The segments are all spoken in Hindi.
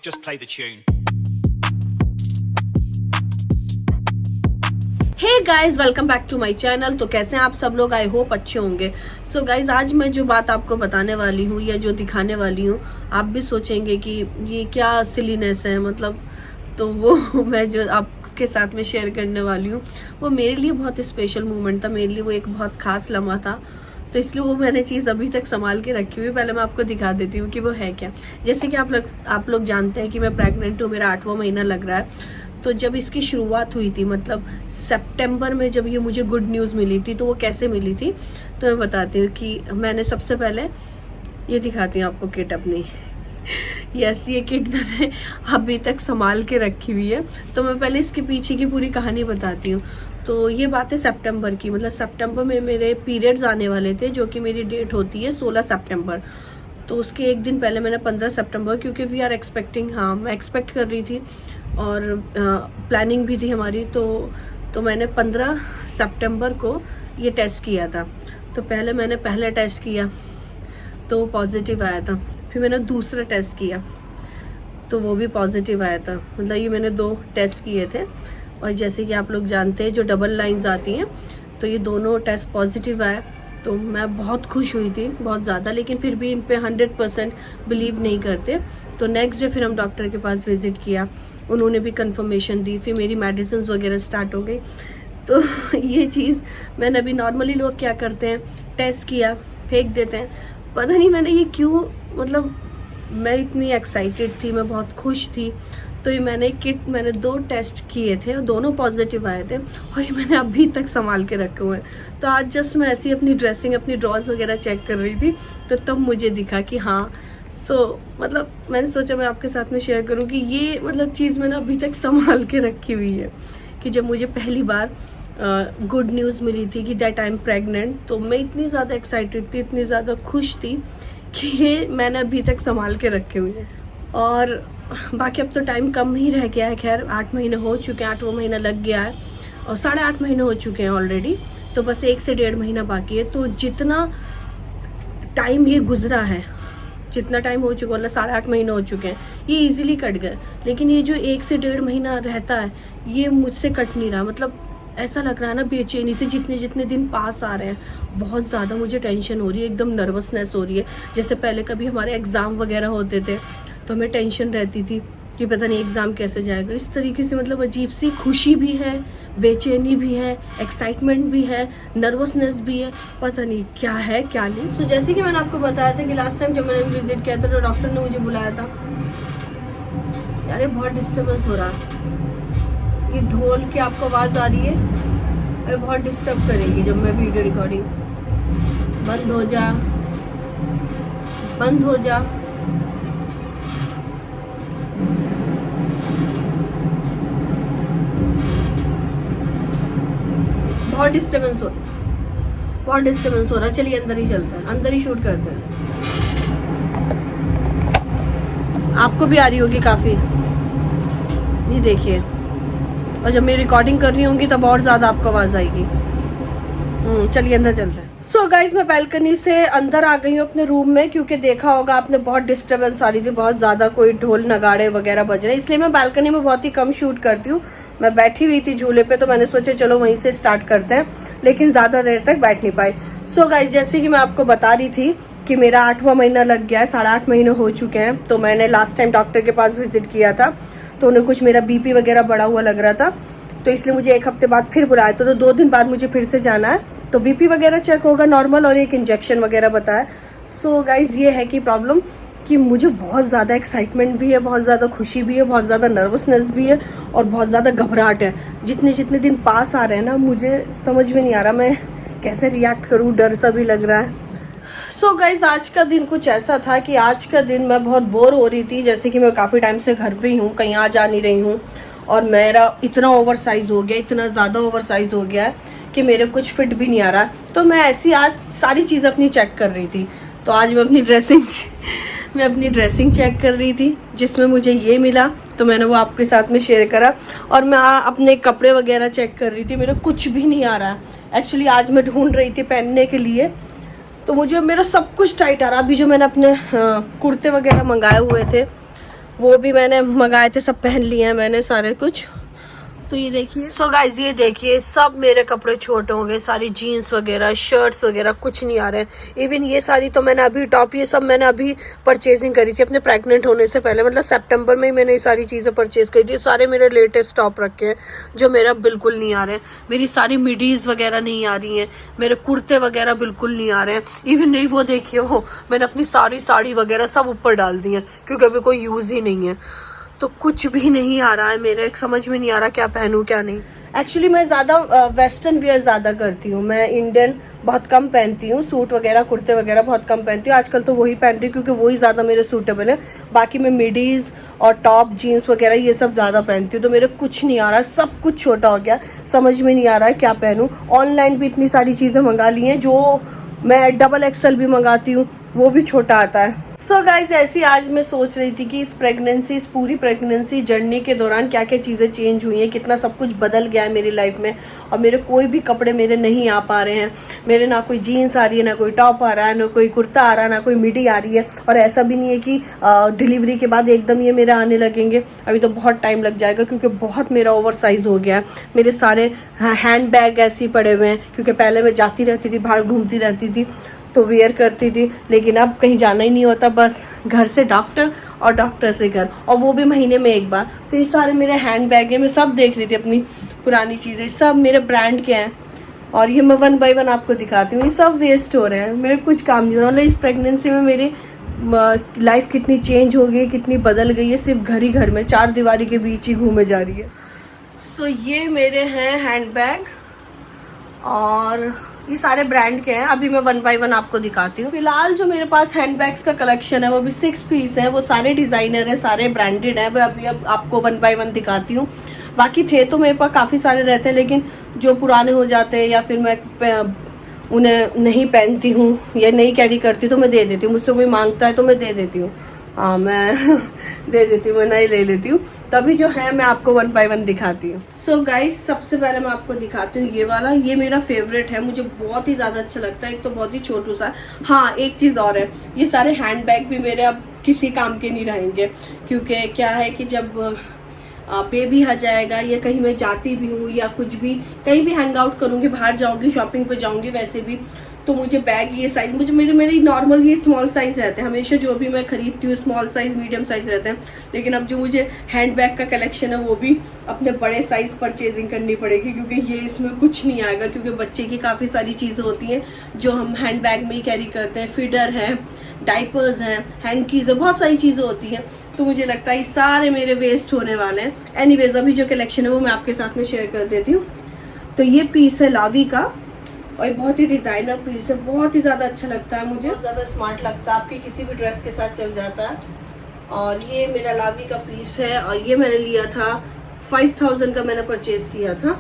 Just play the tune. Hey guys, welcome back to my channel. तो कैसे हैं आप सब लोग? आई होप अच्छे होंगे। सो गाइस, आज मैं जो बात आपको बताने वाली हूँ या जो दिखाने वाली हूँ, आप भी सोचेंगे कि ये क्या सिलीनेस है, मतलब तो वो मैं जो आपके साथ में शेयर करने वाली हूँ वो मेरे लिए बहुत स्पेशल मोमेंट था, मेरे लिए वो एक बहुत खास लम्हा था। तो इसलिए वो मैंने चीज़ अभी तक संभाल के रखी हुई। पहले मैं आपको दिखा देती हूँ कि वो है क्या। जैसे कि आप लोग जानते हैं कि मैं प्रेग्नेंट हूँ, मेरा 8वां महीना लग रहा है। तो जब इसकी शुरुआत हुई थी, मतलब सितंबर में जब ये मुझे गुड न्यूज़ मिली थी, तो वो कैसे मिली थी तो मैं बताती हूँ कि मैंने सबसे पहले ये दिखाती हूँ आपको किट अपनी। यस, ये किट मैंने अभी तक संभाल के रखी हुई है। तो मैं पहले इसके पीछे की पूरी कहानी बताती हूँ। तो ये बात है सितंबर की, मतलब सितंबर में मेरे पीरियड्स आने वाले थे, जो कि मेरी डेट होती है 16 सितंबर। तो उसके एक दिन पहले मैंने 15 सितंबर, क्योंकि वी आर एक्सपेक्टिंग, हाँ मैं एक्सपेक्ट कर रही थी और प्लानिंग भी थी हमारी। तो मैंने 15 सितंबर को ये टेस्ट किया था। तो मैंने पहला टेस्ट किया तो वो पॉजिटिव आया था। फिर मैंने दूसरा टेस्ट किया तो वो भी पॉजिटिव आया था। मतलब ये मैंने 2 टेस्ट किए थे। और जैसे कि आप लोग जानते हैं जो डबल लाइंस आती हैं, तो ये दोनों टेस्ट पॉजिटिव आए। तो मैं बहुत खुश हुई थी, बहुत ज़्यादा। लेकिन फिर भी इन पे 100% बिलीव नहीं करते। तो नेक्स्ट डे फिर हम डॉक्टर के पास विज़िट किया, उन्होंने भी कंफर्मेशन दी। फिर मेरी मेडिसिन वगैरह स्टार्ट हो गई। तो ये चीज़ मैंने अभी, नॉर्मली लोग क्या करते हैं, टेस्ट किया फेंक देते हैं। पता नहीं मैंने ये क्यों, मतलब मैं इतनी एक्साइटेड थी, मैं बहुत खुश थी। तो ये मैंने 2 टेस्ट किए थे और दोनों पॉजिटिव आए थे, और ये मैंने अभी तक संभाल के रखे हुए हैं। तो आज जस्ट मैं ऐसी अपनी ड्रेसिंग, अपनी ड्रॉर्स वगैरह चेक कर रही थी, तो तब मुझे दिखा कि हाँ। मतलब मैंने सोचा मैं आपके साथ में शेयर करूं कि ये मतलब चीज़ मैंने अभी तक संभाल के रखी हुई है। कि जब मुझे पहली बार गुड न्यूज़ मिली थी कि दैट आई एम प्रेग्नेंट, तो मैं इतनी ज़्यादा एक्साइटेड थी, इतनी ज़्यादा खुश थी कि ये मैंने अभी तक संभाल के रखे हुए हैं। और बाकी अब तो टाइम कम ही रह गया है। खैर 8 महीने हो चुके हैं, 8वां महीना लग गया है और 8.5 महीने हो चुके हैं ऑलरेडी। तो बस 1 से 1.5 महीना बाकी है। तो जितना टाइम ये गुजरा है, जितना टाइम हो चुका, मतलब 8.5 महीने हो चुके हैं, ये इजीली कट गए। लेकिन ये जो 1 से 1.5 महीना रहता है, ये मुझसे कट नहीं रहा। मतलब ऐसा लग रहा है ना बेचैनी से, जितने दिन पास आ रहे हैं, बहुत ज़्यादा मुझे टेंशन हो रही है, एकदम नर्वसनेस हो रही है। जैसे पहले कभी हमारे एग्ज़ाम वगैरह होते थे तो हमें टेंशन रहती थी कि पता नहीं एग्ज़ाम कैसे जाएगा। इस तरीके से मतलब अजीब सी खुशी भी है, बेचैनी भी है, एक्साइटमेंट भी है, नर्वसनेस भी है, पता नहीं क्या है क्या नहीं। तो जैसे कि मैंने आपको बताया था कि लास्ट टाइम जब मैंने विजिट किया था तो डॉक्टर ने मुझे बुलाया था। यार ये बहुत डिस्टर्बेंस हो रहा है, ये ढोल की आपको आवाज़ आ रही है, ये बहुत डिस्टर्ब करेगी जब मैं वीडियो रिकॉर्डिंग। बंद हो जा, बंद हो जा। बहुत डिस्टर्बेंस हो रहा है। चलिए अंदर ही चलते हैं, अंदर ही शूट करते हैं। आपको भी आ रही होगी काफ़ी, ये देखिए। और जब मैं रिकॉर्डिंग कर रही होंगी तब और ज़्यादा आपको आवाज़ आएगी। चलिए अंदर चलते हैं। सो गाइज, मैं बैल्कनी से अंदर आ गई हूँ अपने रूम में, क्योंकि देखा होगा आपने बहुत डिस्टर्बेंस आ रही थी, बहुत ज़्यादा कोई ढोल नगाड़े वगैरह बज रहे हैं। इसलिए मैं बैल्कनी में बहुत ही कम शूट करती हूँ। मैं बैठी हुई थी झूले पे, तो मैंने सोचा चलो वहीं से स्टार्ट करते हैं, लेकिन ज़्यादा देर तक बैठ नहीं पाई। सो गाइज, जैसे कि मैं आपको बता रही थी कि मेरा 8वां महीना लग गया है, 8.5 महीने हो चुके हैं। तो मैंने लास्ट टाइम डॉक्टर के पास विजिट किया था, तो उन्हें कुछ मेरा BP वगैरह बढ़ा हुआ लग रहा था, तो इसलिए मुझे 1 हफ्ते बाद फिर बुलाया। तो 2 दिन बाद मुझे फिर से जाना है, तो BP वगैरह चेक होगा नॉर्मल, और एक इंजेक्शन वगैरह बताया। सो गाइज, ये है कि प्रॉब्लम कि मुझे बहुत ज़्यादा एक्साइटमेंट भी है, बहुत ज़्यादा खुशी भी है, बहुत ज़्यादा नर्वसनेस भी है, और बहुत ज़्यादा घबराहट है। जितने दिन पास आ रहे हैं ना, मुझे समझ में नहीं आ रहा मैं कैसे रिएक्ट करूँ, डर सा भी लग रहा है। सो गाइज, आज का दिन कुछ ऐसा था कि आज का दिन मैं बहुत बोर हो रही थी। जैसे कि मैं काफ़ी टाइम से घर पे ही हूँ, कहीं आ जा नहीं रही हूँ, और मेरा इतना ओवर साइज़ हो गया, इतना ज़्यादा ओवर साइज़ हो गया है कि मेरे कुछ फिट भी नहीं आ रहा। तो मैं ऐसी आज सारी चीज़ अपनी चेक कर रही थी। तो आज मैं अपनी ड्रेसिंग चेक कर रही थी, जिसमें मुझे ये मिला, तो मैंने वो आपके साथ में शेयर करा। और मैं अपने कपड़े वगैरह चेक कर रही थी, मेरा कुछ भी नहीं आ रहा। एक्चुअली आज मैं ढूंढ रही थी पहनने के लिए, तो मुझे मेरा सब कुछ टाइट आ रहा। अभी जो मैंने अपने कुर्ते वगैरह मंगाए हुए थे, वो भी मैंने मंगाए थे, सब पहन लिए हैं मैंने सारे कुछ। तो ये देखिए, सो गाइज ये देखिए, सब मेरे कपड़े छोटे हो गए, सारी जीन्स वगैरह, शर्ट्स वगैरह कुछ नहीं आ रहे हैं। इवन ये सारी तो मैंने अभी टॉप, ये सब मैंने अभी परचेजिंग करी थी अपने प्रेग्नेंट होने से पहले, मतलब सितंबर में ही मैंने ये सारी चीज़ें परचेज करी थी। सारे मेरे लेटेस्ट टॉप रखे हैं जो मेरा बिल्कुल नहीं आ रहे हैं। मेरी सारी मिडीज़ वगैरह नहीं आ रही हैं, मेरे कुर्ते वगैरह बिल्कुल नहीं आ रहे हैं। इवन नहीं, वो देखिए, वो मैंने अपनी सारी साड़ी वगैरह सब ऊपर डाल दी है क्योंकि अभी कोई यूज़ ही नहीं है। तो कुछ भी नहीं आ रहा है मेरे, समझ में नहीं आ रहा क्या पहनूं क्या नहीं। एक्चुअली मैं ज़्यादा वेस्टर्न वेयर ज़्यादा करती हूँ, मैं इंडियन बहुत कम पहनती हूँ, सूट वगैरह कुर्ते वगैरह बहुत कम पहनती हूँ। आजकल तो वही पहन रही हूँ क्योंकि वही ज़्यादा मेरे सूटेबल है। बाकी मैं मिडीज़ और टॉप जीन्स वगैरह ये सब ज़्यादा पहनती हूँ। तो मेरे कुछ नहीं आ रहा, सब कुछ छोटा हो गया, समझ में नहीं आ रहा है क्या पहनूँ। ऑनलाइन भी इतनी सारी चीज़ें मंगा ली हैं, जो मैं डबल एक्सल भी मंगाती हूँ वो भी छोटा आता है। सो गाइज, ऐसी आज मैं सोच रही थी कि इस पूरी प्रेगनेंसी जर्नी के दौरान क्या क्या चीज़ें चेंज हुई हैं, कितना सब कुछ बदल गया है मेरी लाइफ में। और मेरे कोई भी कपड़े मेरे नहीं आ पा रहे हैं, मेरे ना कोई जीन्स आ रही है, ना कोई टॉप आ रहा है, ना कोई कुर्ता आ रहा है, ना कोई मिडी आ रही है। और ऐसा भी नहीं है कि डिलीवरी के बाद एकदम ये मेरे आने लगेंगे, अभी तो बहुत टाइम लग जाएगा क्योंकि बहुत मेरा ओवर साइज हो गया है। मेरे सारे हैंड बैग ऐसे ही पड़े हुए हैं क्योंकि पहले मैं जाती रहती थी, बाहर घूमती रहती थी तो वेयर करती थी, लेकिन अब कहीं जाना ही नहीं होता, बस घर से डॉक्टर और डॉक्टर से घर, और वो भी महीने में एक बार। तो ये सारे मेरे हैंड बैग हैं, मैं सब देख रही थी अपनी पुरानी चीज़ें, सब मेरे ब्रांड के हैं। और ये मैं 1 बाय 1 आपको दिखाती हूँ, ये सब वेस्ट हो रहे हैं, मेरे कुछ काम नहीं हो रहा। इस प्रेगनेंसी में मेरी लाइफ कितनी चेंज हो गई, कितनी बदल गई है, सिर्फ घर ही घर में 4 दीवारी के बीच ही घूमे जा रही है। सो ये मेरे हैं हैंड बैग और ये सारे ब्रांड के हैं। अभी मैं 1 बाय 1 आपको दिखाती हूँ। फिलहाल जो मेरे पास हैंडबैग्स का कलेक्शन है वो भी 6 पीस है, वो सारे डिजाइनर है, सारे ब्रांडेड है। मैं अभी अब आपको 1 बाय 1 दिखाती हूँ। बाकी थे तो मेरे पास काफ़ी सारे रहते हैं, लेकिन जो पुराने हो जाते हैं या फिर मैं उन्हें नहीं पहनती हूँ या नहीं कैरी करती तो मैं दे देती हूँ। मुझसे कोई मांगता है तो मैं दे देती हूँ, हाँ मैं दे देती हूँ, मैं नहीं ले लेती हूँ। तभी जो है मैं आपको 1 बाय 1 दिखाती हूँ। सो गाइस, सबसे पहले मैं आपको दिखाती हूँ ये वाला, ये मेरा फेवरेट है, मुझे बहुत ही ज़्यादा अच्छा लगता है। एक तो बहुत ही छोटू सा, हाँ एक चीज़ और है, ये सारे हैंड बैग भी मेरे अब किसी काम के नहीं रहेंगे क्योंकि क्या है कि जब बेबी आ जाएगा या कहीं मैं जाती भी हूँ या कुछ भी कहीं भी हैंग आउट करूँगी, बाहर जाऊँगी, शॉपिंग पे जाऊँगी, वैसे भी तो मुझे बैग ये साइज, मुझे मेरे नॉर्मल ये स्मॉल साइज़ रहते हैं हमेशा, जो भी मैं खरीदती हूँ स्मॉल साइज़ मीडियम साइज़ रहते हैं। लेकिन अब जो मुझे हैंड बैग का कलेक्शन है वो भी अपने बड़े साइज़ परचेजिंग करनी पड़ेगी क्योंकि ये इसमें कुछ नहीं आएगा, क्योंकि बच्चे की काफ़ी सारी चीज़ें होती हैं जो हम हैंड बैग में ही कैरी करते हैं। फीडर है, डाइपर्स हैं, हैंकीज़ है, बहुत सारी चीज़ें होती हैं। तो मुझे लगता है ये सारे मेरे वेस्ट होने वाले हैं। एनीवेज, अभी जो कलेक्शन है वो मैं आपके साथ में शेयर कर देती हूँ। तो ये पीस है लावी का और बहुत ही डिज़ाइनर पीस है, बहुत ही ज़्यादा अच्छा लगता है मुझे, बहुत ज़्यादा स्मार्ट लगता है, आपकी किसी भी ड्रेस के साथ चल जाता है। और ये मेरा लावी का पीस है और ये मैंने लिया था 5000 का, मैंने परचेज किया था।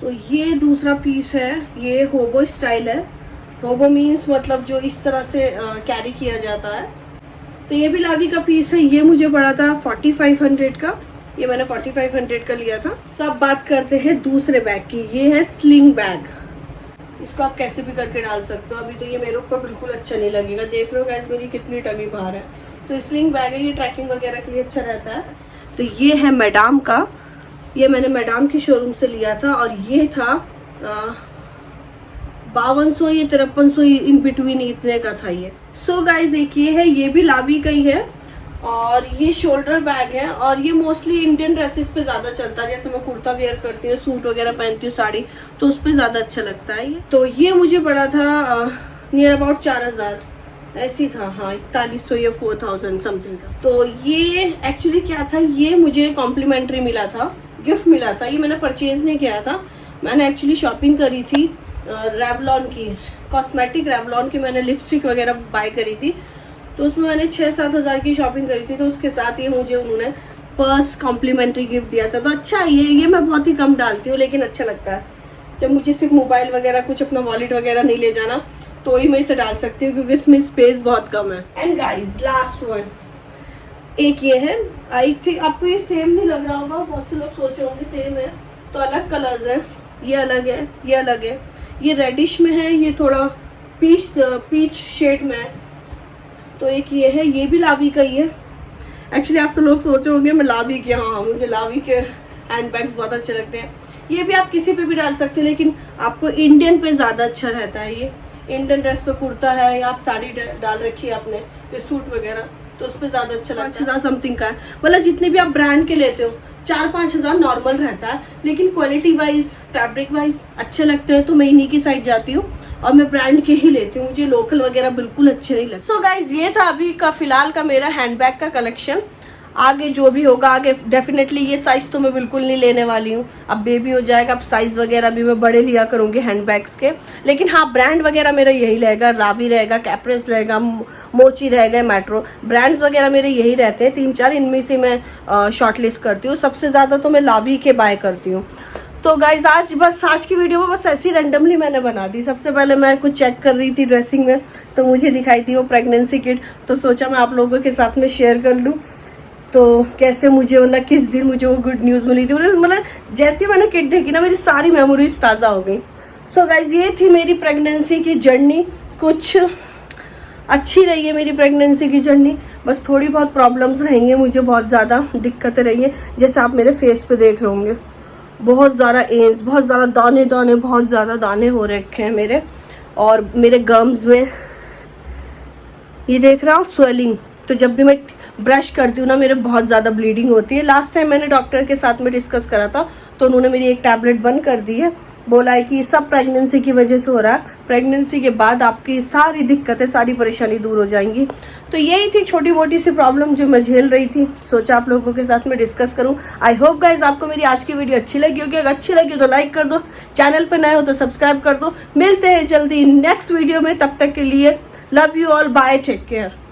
तो ये दूसरा पीस है, ये होबो स्टाइल है। होबो मीन्स मतलब जो इस तरह से कैरी किया जाता है। तो ये भी लावी का पीस है, ये मुझे पड़ा था 4500 का, ये मैंने 4500 का लिया था। तो अब बात करते हैं दूसरे बैग की, ये है स्लिंग बैग। इसको आप कैसे भी करके डाल सकते हो। अभी तो ये मेरे ऊपर बिल्कुल अच्छा नहीं लगेगा, देख लो गाइस मेरी कितनी टमी बाहर है। तो स्लिंग बैग है, ये ट्रैकिंग वगैरह के लिए अच्छा रहता है। तो ये है मैडाम का, ये मैंने मैडाम की शोरूम से लिया था और ये था 5200 या 5300 इन बिटवीन इतने का था ये। सो गाइज एक ये है, ये भी लावी का ही है और ये शोल्डर बैग है और ये मोस्टली इंडियन ड्रेसेस पे ज़्यादा चलता है। जैसे मैं कुर्ता वेयर करती हूँ, सूट वगैरह पहनती हूँ, साड़ी, तो उस पर ज़्यादा अच्छा लगता है ये। तो ये मुझे पड़ा था नियर अबाउट 4000 ऐसी था, हाँ 4100 या 4000 समथिंग का। तो ये एक्चुअली क्या था, ये मुझे कॉम्प्लीमेंट्री मिला था, गिफ्ट मिला था, ये मैंने परचेज नहीं किया था। मैंने एक्चुअली शॉपिंग करी थी रेवलॉन की, कॉस्मेटिक रेवलॉन की मैंने लिपस्टिक वगैरह बाय करी थी। तो उसमें मैंने 6-7 हज़ार की शॉपिंग करी थी। तो उसके साथ ये मुझे उन्होंने पर्स कॉम्प्लीमेंट्री गिफ्ट दिया था। तो अच्छा है ये मैं बहुत ही कम डालती हूँ लेकिन अच्छा लगता है। जब मुझे सिर्फ मोबाइल वगैरह कुछ अपना वॉलेट वगैरह नहीं ले जाना तो ही मैं इसे डाल सकती हूँ क्योंकि इसमें स्पेस बहुत कम है। एंड गाइज लास्ट वन एक ये है, आई थिंक आपको ये सेम नहीं लग रहा होगा, बहुत से लोग सोच रहे होंगे सेम है, तो अलग कलर्स है, ये अलग है, ये अलग है, ये रेडिश में है, ये थोड़ा पीच शेड में है। तो एक ये है, ये भी लावी का ही है। एक्चुअली आप सब लोग सोच रहे होंगे मैं लावी के, हाँ मुझे लावी के हैंड बैग्स बहुत अच्छे लगते हैं। ये भी आप किसी पे भी डाल सकते हैं, लेकिन आपको इंडियन पे ज़्यादा अच्छा रहता है। ये इंडियन ड्रेस पे कुर्ता है या आप साड़ी डाल रखी है आपने, ये सूट वगैरह, तो उस पर ज़्यादा अच्छा लगता है। 5,000 समथिंग का है, मतलब जितने भी आप ब्रांड के लेते हो 4-5 हज़ार नॉर्मल रहता है, लेकिन क्वालिटी वाइज फैब्रिक वाइज अच्छे लगते हैं तो मैं इन्हीं की साइड जाती हूँ और मैं ब्रांड के ही लेती हूँ, मुझे लोकल वगैरह बिल्कुल अच्छे नहीं लगते। सो गाइज ये था अभी का फिलहाल का मेरा हैंडबैग का कलेक्शन। आगे जो भी होगा आगे डेफिनेटली, ये साइज तो मैं बिल्कुल नहीं लेने वाली हूँ, अब बेबी हो जाएगा, अब साइज वगैरह भी मैं बड़े लिया करूँगी हैंडबैग्स के। लेकिन हाँ ब्रांड वगैरह मेरा यही रहेगा, रावी रहेगा, कैप्रेस रहेगा, मोची रहेगा, मेट्रो, ब्रांड्स वगैरह मेरे यही रहते हैं 3-4, इनमें से मैं शॉर्टलिस्ट करती हूँ। सबसे ज़्यादा तो मैं लावी के बाय करती हूँ। तो गाइज आज की वीडियो में बस ऐसी रैंडमली मैंने बना दी। सबसे पहले मैं कुछ चेक कर रही थी ड्रेसिंग में, तो मुझे दिखाई थी वो प्रेगनेंसी किट, तो सोचा मैं आप लोगों के साथ में शेयर कर लूँ। तो कैसे मुझे मतलब किस दिन मुझे वो गुड न्यूज़ मिली थी, मतलब जैसे मैंने किट देखी ना मेरी सारी मेमोरीज ताज़ा हो गई। सो गाइज ये थी मेरी प्रेगनेंसी की जर्नी, कुछ अच्छी रही है मेरी प्रेगनेंसी की जर्नी, बस थोड़ी बहुत प्रॉब्लम्स रहेंगे, मुझे बहुत ज़्यादा दिक्कतें रही हैं। जैसे आप मेरे फेस पे देख रहे होंगे बहुत ज़्यादा एंस, बहुत ज़्यादा दाने बहुत ज़्यादा दाने हो रखे हैं मेरे, और मेरे गम्स में ये देख रहा हूँ स्वेलिंग। तो जब भी मैं ब्रश करती हूँ ना मेरे बहुत ज़्यादा ब्लीडिंग होती है। लास्ट टाइम मैंने डॉक्टर के साथ में डिस्कस करा था, तो उन्होंने मेरी एक टैबलेट बंद कर दी है, बोला है कि सब प्रेगनेंसी की वजह से हो रहा है, प्रेगनेंसी के बाद आपकी सारी दिक्कतें सारी परेशानी दूर हो जाएंगी। तो यही थी छोटी मोटी सी प्रॉब्लम जो मैं झेल रही थी, सोचा आप लोगों के साथ में डिस्कस करूं। आई होप गाइज आपको मेरी आज की वीडियो अच्छी लगी होगी, अगर अच्छी लगी तो लाइक कर दो, चैनल पर नए हो तो सब्सक्राइब कर दो। मिलते हैं जल्दी नेक्स्ट वीडियो में, तब तक के लिए love you all, bye, take care.